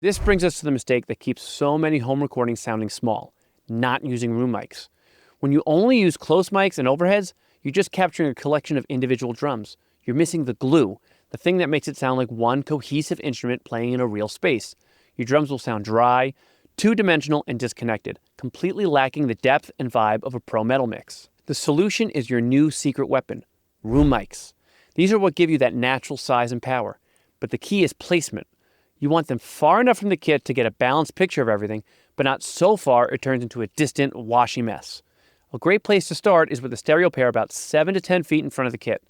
This brings us to the mistake that keeps so many home recordings sounding small: not using room mics. When you only use close mics and overheads, you're just capturing a collection of individual drums. You're missing the glue, the thing that makes it sound like one cohesive instrument playing in a real space. Your drums will sound dry, two-dimensional, and disconnected, completely lacking the depth and vibe of a pro metal mix. The solution is your new secret weapon: room mics. These are what give you that natural size and power. But the key is placement. You want them far enough from the kit to get a balanced picture of everything, but not so far it turns into a distant, washy mess. A great place to start is with a stereo pair about 7 to 10 feet in front of the kit.